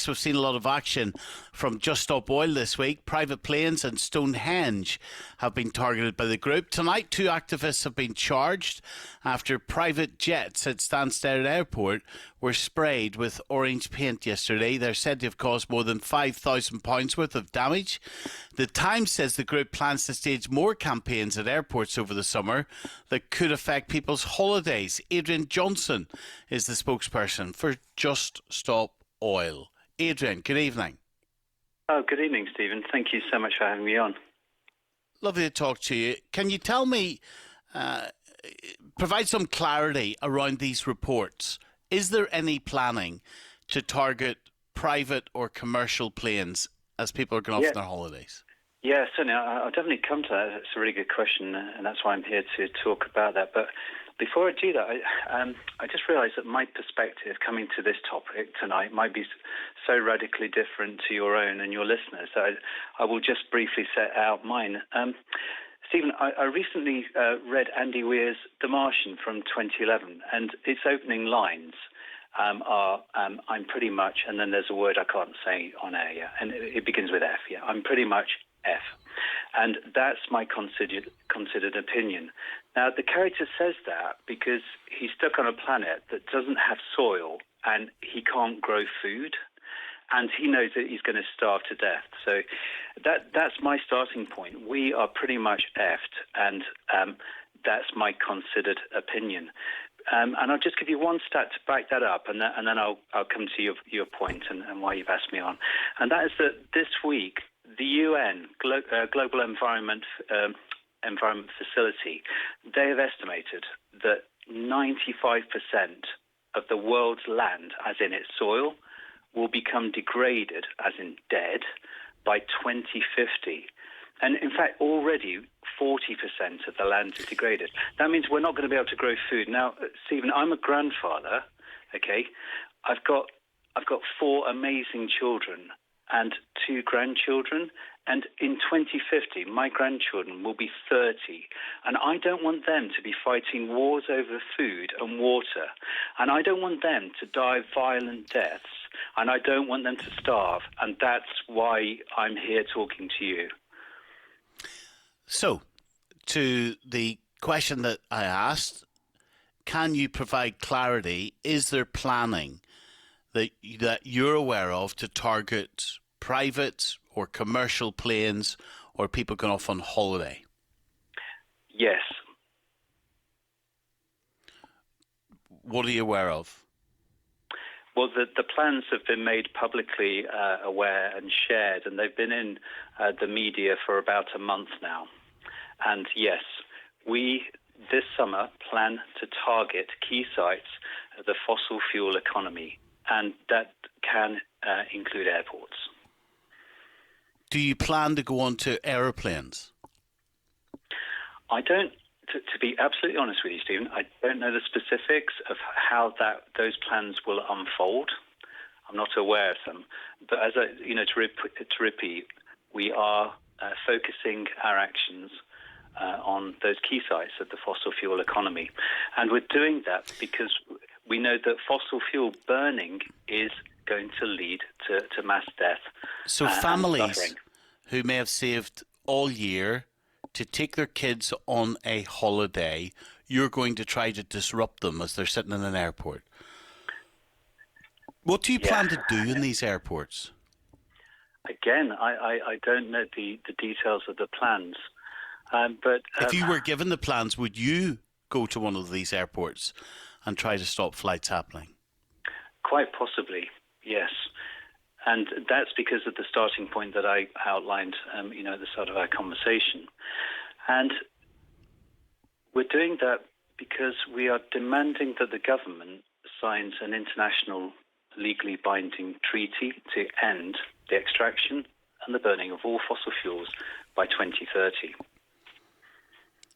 we've seen a lot of action from Just Stop Oil this week. Private planes and Stonehenge have been targeted by the group. Tonight, 2 activists have been charged after private jets at Stansted Airport were sprayed with orange paint yesterday. They're said to have caused more than £5,000 worth of damage. The Times says the group plans to stage more campaigns at airports over the summer that could affect people's holidays. Adrian Johnson is the spokesperson for Just Stop Oil. Adrian, good evening. Oh, good evening, Stephen. Thank you so much for having me on. Lovely to talk to you. Can you tell me, provide some clarity around these reports? Is there any planning to target private or commercial planes as people are going off on their holidays? Yeah, certainly. I'll definitely come to that. It's a really good question, and that's why I'm here to talk about that. But before I do that, I just realised that my perspective coming to this topic tonight might be so radically different to your own and your listeners. So I will just briefly set out mine. Stephen, I recently read Andy Weir's The Martian from 2011, and its opening lines are I'm pretty much, and then there's a word I can't say on air, and it begins with F, I'm pretty much F. And that's my considered opinion. Now, the character says that because he's stuck on a planet that doesn't have soil and he can't grow food, and he knows that he's going to starve to death. So that's my starting point. We are pretty much effed, and that's my considered opinion. And I'll just give you one stat to back that up, and then I'll come to your point and why you've asked me on. And that is that this week, the UN, Global Environment Facility, they have estimated that 95% of the world's land, as in its soil, will become degraded, as in dead, by 2050. And in fact, already 40% of the land is degraded. That means we're not going to be able to grow food. Now, Stephen, I'm a grandfather, okay? I've got 4 amazing children and 2 grandchildren. And in 2050, my grandchildren will be 30. And I don't want them to be fighting wars over food and water. And I don't want them to die violent deaths. And I don't want them to starve. And that's why I'm here talking to you. So, to the question that I asked, can you provide clarity? Is there planning that you're aware of to target private or commercial planes or people going off on holiday? Yes. What are you aware of? Well, the plans have been made publicly aware and shared, and they've been in the media for about a month now. And yes, we this summer plan to target key sites of the fossil fuel economy, and that can include airports. Do you plan to go onto aeroplanes? I don't. To be absolutely honest with you, Stephen, I don't know the specifics of how those plans will unfold. I'm not aware of them. But as to repeat, we are focusing our actions on those key sites of the fossil fuel economy, and we're doing that because we know that fossil fuel burning is going to lead to mass death. So families who may have saved all year to take their kids on a holiday, you're going to try to disrupt them as they're sitting in an airport. What do you plan to do in these airports? Again, I don't know the details of the plans. But if you were given the plans, would you go to one of these airports and try to stop flights happening? Quite possibly, yes. And that's because of the starting point that I outlined, at the start of our conversation. And we're doing that because we are demanding that the government signs an international legally binding treaty to end the extraction and the burning of all fossil fuels by 2030.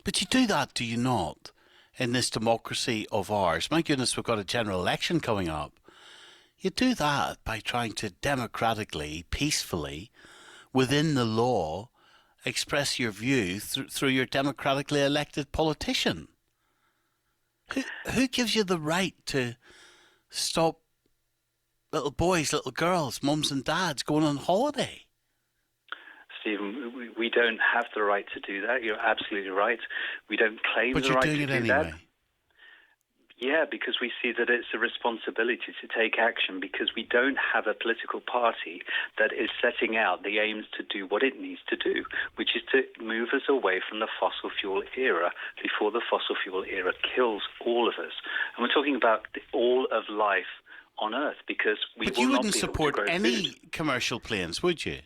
But you do that, do you not, in this democracy of ours? My goodness, we've got a general election coming up. You do that by trying to democratically, peacefully, within the law, express your view through your democratically elected politician. Who gives you the right to stop little boys, little girls, mums and dads going on holiday. Stephen, we don't have the right to do that. You're absolutely right. We don't claim the right to do that. But you're doing it anyway. Yeah, because we see that it's a responsibility to take action, because we don't have a political party that is setting out the aims to do what it needs to do, which is to move us away from the fossil fuel era before the fossil fuel era kills all of us. And we're talking about all of life on Earth, because we but will you not wouldn't be able to support grow any food. commercial planes, would you?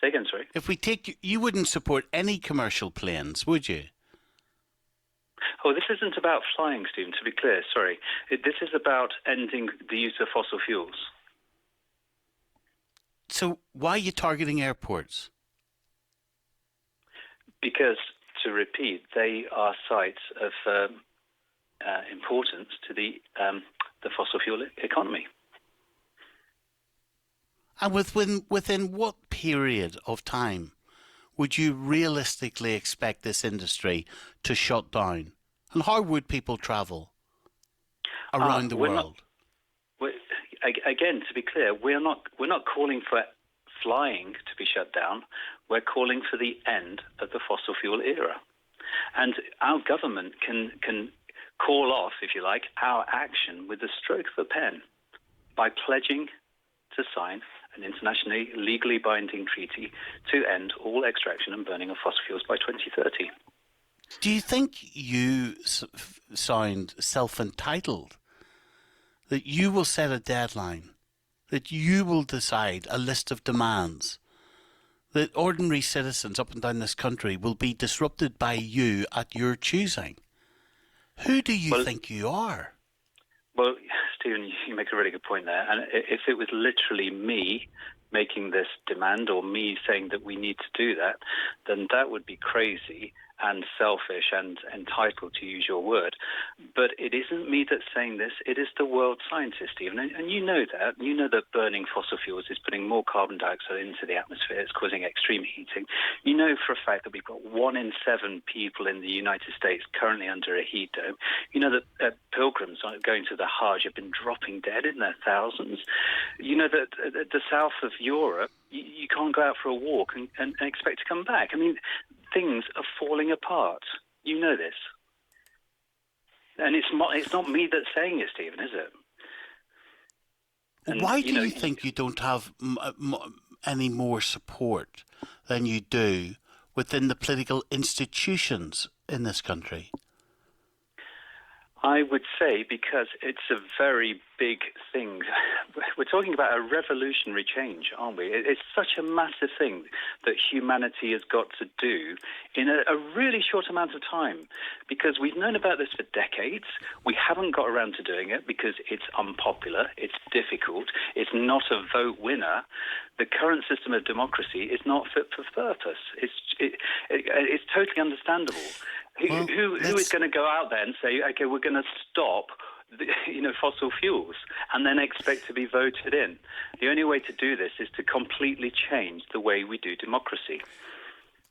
Say again, sorry? If we take, you wouldn't support any commercial planes, would you? Oh, this isn't about flying, Stephen, to be clear, sorry. This is about ending the use of fossil fuels. So why are you targeting airports? Because, to repeat, they are sites of importance to the fossil fuel economy. And within what period of time would you realistically expect this industry to shut down? And how would people travel around the world? Again, to be clear, we're not calling for flying to be shut down. We're calling for the end of the fossil fuel era. And our government can call off, if you like, our action with the stroke of a pen by pledging to sign an internationally legally binding treaty to end all extraction and burning of fossil fuels by 2030. Do you think you sound self-entitled? That you will set a deadline? That you will decide a list of demands? That ordinary citizens up and down this country will be disrupted by you at your choosing? Who do you think you are? Well, Stephen, you make a really good point there. And if it was literally me making this demand, or me saying that we need to do that, then that would be crazy and selfish and entitled, to use your word. But it isn't me that's saying this. It is the world scientists, Stephen. And you know that. You know that burning fossil fuels is putting more carbon dioxide into the atmosphere. It's causing extreme heating. You know for a fact that we've got 1 in 7 people in the United States currently under a heat dome. You know that pilgrims going to the Hajj have been dropping dead in their thousands. You know that the south of Europe, you can't go out for a walk and expect to come back. I mean, things are falling apart. You know this. And it's not me that's saying it, Stephen, is it? And, why do you think you don't have any more support than you do within the political institutions in this country? I would say because it's a very big thing. We're talking about a revolutionary change, aren't we? It's such a massive thing that humanity has got to do in a really short amount of time, because we've known about this for decades. We haven't got around to doing it because it's unpopular, it's difficult, it's not a vote winner. The current system of democracy is not fit for purpose. It's totally understandable. Who is going to go out there and say, okay, we're going to stop fossil fuels and then expect to be voted in? The only way to do this is to completely change the way we do democracy.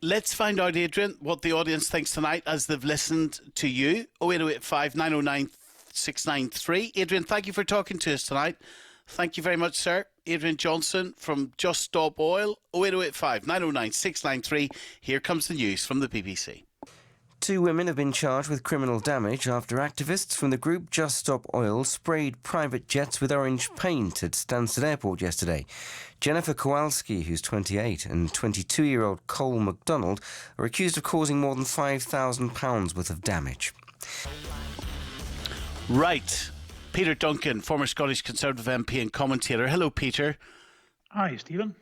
Let's find out, Adrian, what the audience thinks tonight as they've listened to you. 08085 909 693. Adrian, thank you for talking to us tonight. Thank you very much, sir. Adrian Johnson from Just Stop Oil. 08085 909 693. Here comes the news from the BBC. 2 women have been charged with criminal damage after activists from the group Just Stop Oil sprayed private jets with orange paint at Stansted Airport yesterday. Jennifer Kowalski, who's 28, and 22-year-old Cole MacDonald are accused of causing more than £5,000 worth of damage. Right. Peter Duncan, former Scottish Conservative MP and commentator. Hello, Peter. Hi, Stephen.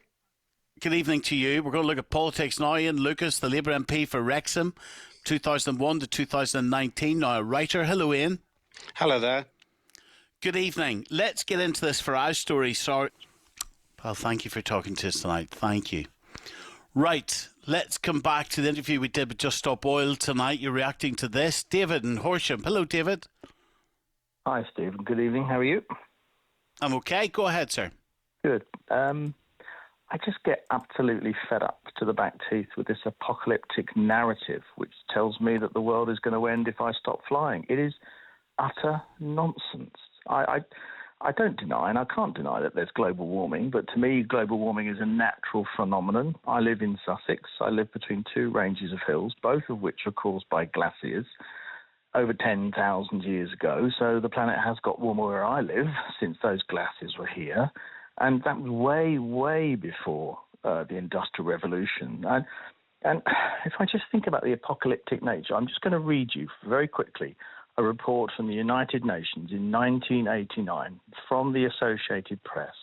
Good evening to you. We're going to look at politics now. Ian Lucas, the Labour MP for Wrexham, 2001 to 2019, now a writer. Hello, Ian. Hello there. Good evening. Let's get into this Farage story. Sorry. Well, thank you for talking to us tonight. Thank you. Right, let's come back to the interview we did with Just Stop Oil tonight. You're reacting to this. David in Horsham. Hello, David. Hi, Stephen. Good evening. How are you? I'm okay. Go ahead, sir. Good. I just get absolutely fed up to the back teeth with this apocalyptic narrative, which tells me that the world is going to end if I stop flying. It is utter nonsense. I I don't deny, and I can't deny that there's global warming, but to me, global warming is a natural phenomenon. I live in Sussex. I live between two ranges of hills, both of which are caused by glaciers over 10,000 years ago. So the planet has got warmer where I live since those glaciers were here. And that was way, way before the Industrial Revolution. And if I just think about the apocalyptic nature, I'm just going to read you very quickly a report from the United Nations in 1989 from the Associated Press.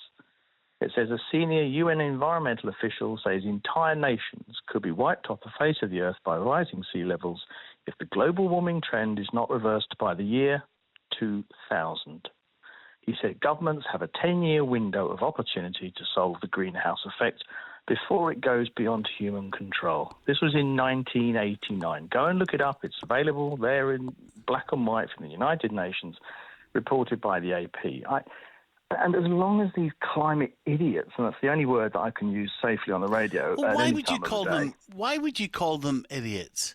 It says a senior UN environmental official says entire nations could be wiped off the face of the earth by rising sea levels if the global warming trend is not reversed by the year 2000. He said governments have a 10-year window of opportunity to solve the greenhouse effect before it goes beyond human control. This was in 1989. Go and look it up. It's available there in black and white from the United Nations, reported by the AP. And as long as these climate idiots, and that's the only word that I can use safely on the radio. Well, why would you call them? Why would you call them idiots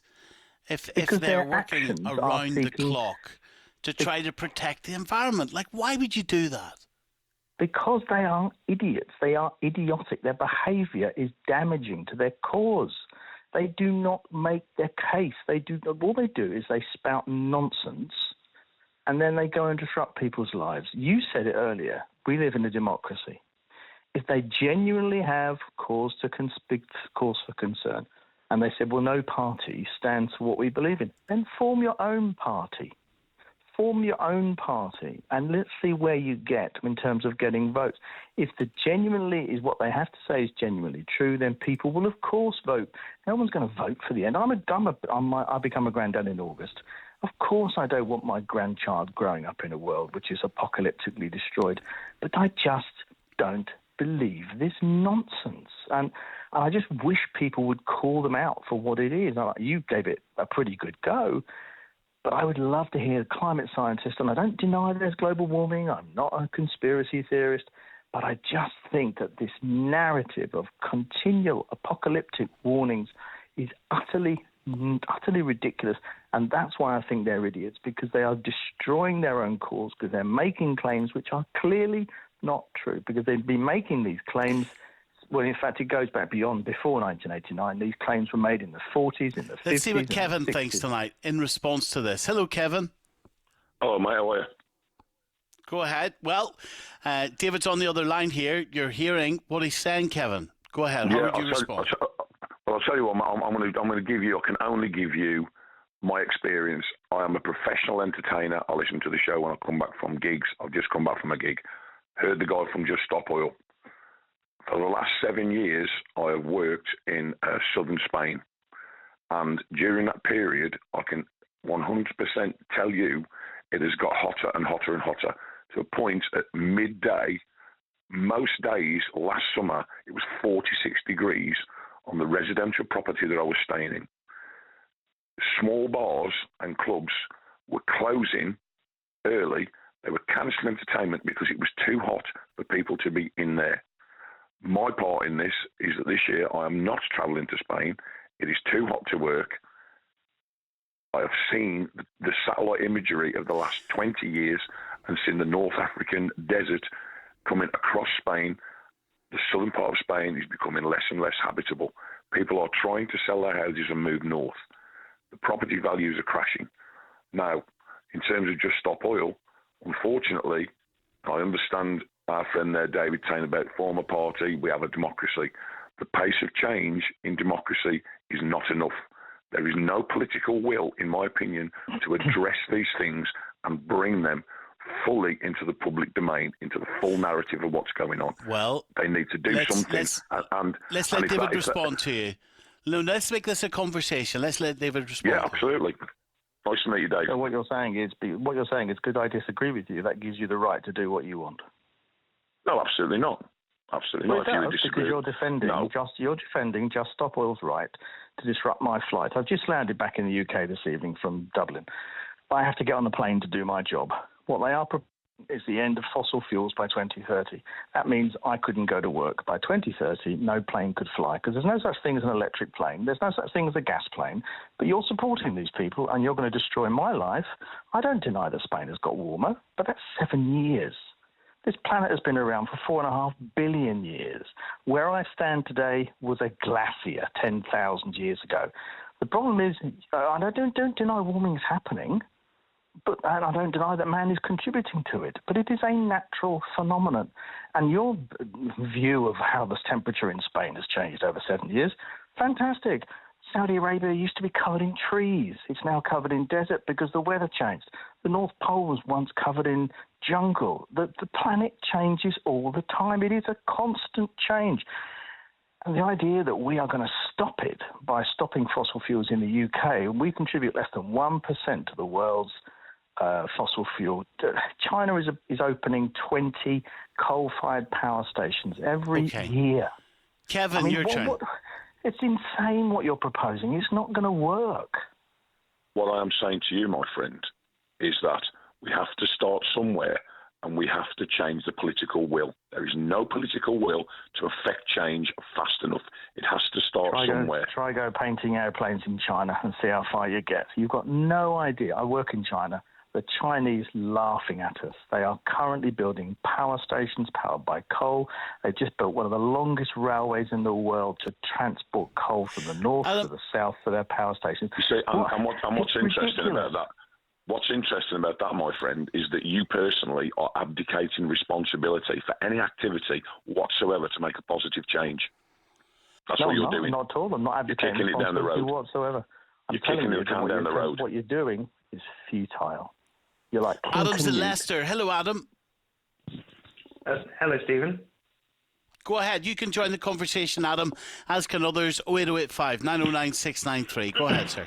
if they're working around the clock to try to protect the environment? Like, why would you do that? Because they are idiots. They are idiotic. Their behaviour is damaging to their cause. They do not make their case. All they do is they spout nonsense, and then they go and disrupt people's lives. You said it earlier. We live in a democracy. If they genuinely have cause for concern, and they said, well, no party stands for what we believe in, then form your own party. Form your own party, and let's see where you get in terms of getting votes. If the genuinely is what they have to say is genuinely true, then people will, of course, vote. No one's going to vote for the end. I become a granddad in August. Of course, I don't want my grandchild growing up in a world which is apocalyptically destroyed, but I just don't believe this nonsense. And I just wish people would call them out for what it is. You gave it a pretty good go. But I would love to hear climate scientists, and I don't deny there's global warming, I'm not a conspiracy theorist, but I just think that this narrative of continual apocalyptic warnings is utterly ridiculous, and that's why I think they're idiots, because they are destroying their own cause, because they're making claims which are clearly not true, because they've been making these claims. Well, in fact, it goes back beyond before 1989. These claims were made in the 40s, in the 50s. Let's see what Kevin thinks tonight in response to this. Hello, Kevin. Hello, mate. How are you? Go ahead. Well, David's on the other line here. You're hearing what he's saying, Kevin. Go ahead. How would you respond? I'll tell you what, I'm going to give you, I can only give you my experience. I am a professional entertainer. I listen to the show when I come back from gigs. I've just come back from a gig. Heard the guy from Just Stop Oil. For the last 7 years, I have worked in southern Spain. And during that period, I can 100% tell you it has got hotter and hotter and hotter, to a point at midday, most days last summer, it was 46 degrees on the residential property that I was staying in. Small bars and clubs were closing early. They were cancelling entertainment because it was too hot for people to be in there. My part in this is that this year I am not travelling to Spain. It is too hot to work. I have seen the satellite imagery of the last 20 years and seen the North African desert coming across Spain. The southern part of Spain is becoming less and less habitable. People are trying to sell their houses and move north. The property values are crashing. Now, in terms of Just Stop Oil, unfortunately, I understand our friend there, David, saying about former party, we have a democracy. The pace of change in democracy is not enough. There is no political will, in my opinion, to address these things and bring them fully into the public domain, into the full narrative of what's going on. Well, they need to do something. Let's let David respond to you. No, let's make this a conversation. Let's let David respond. Yeah, absolutely. Nice to meet you, Dave. So what you're saying is, could I disagree with you? That gives you the right to do what you want. No, absolutely not. Absolutely not. It does, because you're defending Just Stop Oil's right to disrupt my flight. I've just landed back in the UK this evening from Dublin. I have to get on the plane to do my job. What they are is the end of fossil fuels by 2030. That means I couldn't go to work. By 2030, no plane could fly, because there's no such thing as an electric plane. There's no such thing as a gas plane. But you're supporting these people, and you're going to destroy my life. I don't deny that Spain has got warmer, but that's 7 years. This planet has been around for 4.5 billion years. Where I stand today was a glacier 10,000 years ago. The problem is, I don't deny warming is happening, and I don't deny that man is contributing to it, but it is a natural phenomenon. And your view of how the temperature in Spain has changed over 7 years, fantastic. Saudi Arabia used to be covered in trees. It's now covered in desert because the weather changed. The North Pole was once covered in jungle. The planet changes all the time. It is a constant change. And the idea that we are going to stop it by stopping fossil fuels in the UK, we contribute less than 1% to the world's fossil fuel. China is opening 20 coal-fired power stations every year. Kevin, your turn. It's insane what you're proposing. It's not going to work. What I am saying to you, my friend, is that we have to start somewhere and we have to change the political will. There is no political will to affect change fast enough. It has to start somewhere. Try go painting airplanes in China and see how far you get. You've got no idea. I work in China. The Chinese laughing at us. They are currently building power stations powered by coal. They just built one of the longest railways in the world to transport coal from the north to the south for their power stations. You see, and what's interesting about that? What's interesting about that, my friend, is that you personally are abdicating responsibility for any activity whatsoever to make a positive change. That's what you're doing. Not at all. I'm not abdicating You're kicking it down the road whatsoever. You're kicking it down the road. What you're doing is futile. You're like Adam's in Leicester. Hello, Adam. Hello, Stephen. Go ahead. You can join the conversation, Adam, as can others. 08085 909 693. Go ahead, sir.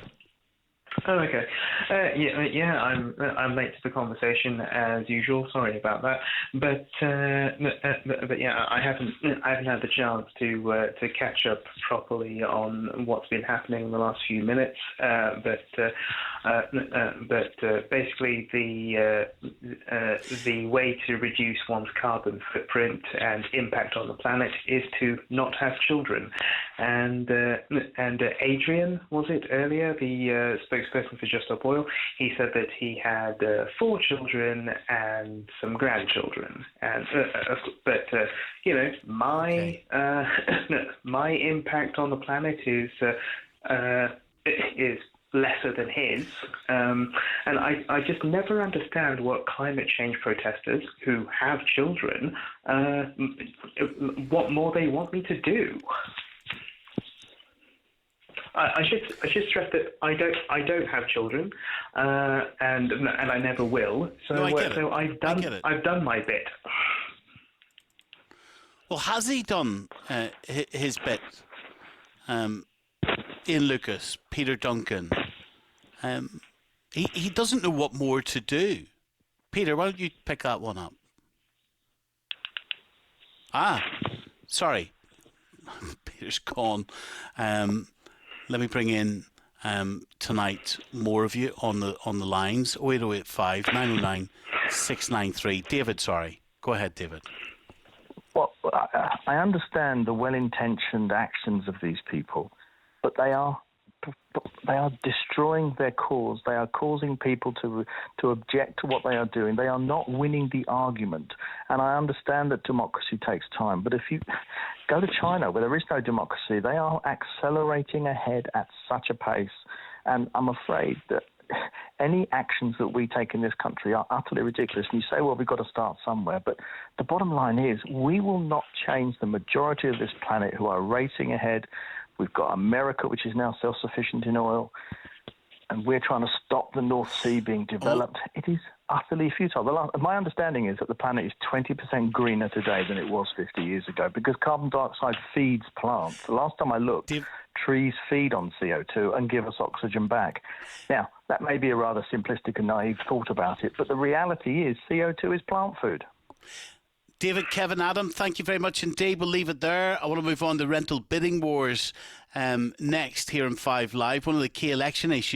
Oh, okay. I'm late to the conversation as usual. Sorry about that. But yeah, I haven't had the chance to catch up properly on what's been happening in the last few minutes. But basically, the way to reduce one's carbon footprint and impact on the planet is to not have children. And Adrian, was it earlier, the spokesperson for Just Stop Oil, he said that he had 4 children and some grandchildren. And my impact on the planet is lesser than his, and I just never understand what climate change protesters who have children, what more they want me to do. I should stress that I don't have children, and I never will. So I've done my bit. Well, has he done his bit? Ian Lucas, Peter Duncan. He doesn't know what more to do. Peter, why don't you pick that one up? Sorry. Peter's gone. Let me bring in tonight more of you on the lines. 08085 909 693. David, sorry. Go ahead, David. Well, I understand the well-intentioned actions of these people, but they are destroying their cause. They are causing people to object to what they are doing. They are not winning the argument. And I understand that democracy takes time. But if you go to China, where there is no democracy, they are accelerating ahead at such a pace. And I'm afraid that any actions that we take in this country are utterly ridiculous. And you say, well, we've got to start somewhere. But the bottom line is we will not change the majority of this planet who are racing ahead. We've got America, which is now self-sufficient in oil, and we're trying to stop the North Sea being developed. It is utterly futile. My understanding is that the planet is 20% greener today than it was 50 years ago because carbon dioxide feeds plants. The last time I looked, trees feed on CO2 and give us oxygen back. Now, that may be a rather simplistic and naive thought about it, but the reality is CO2 is plant food. David, Kevin, Adam, thank you very much indeed. We'll leave it there. I want to move on to rental bidding wars next here in 5 Live. One of the key election issues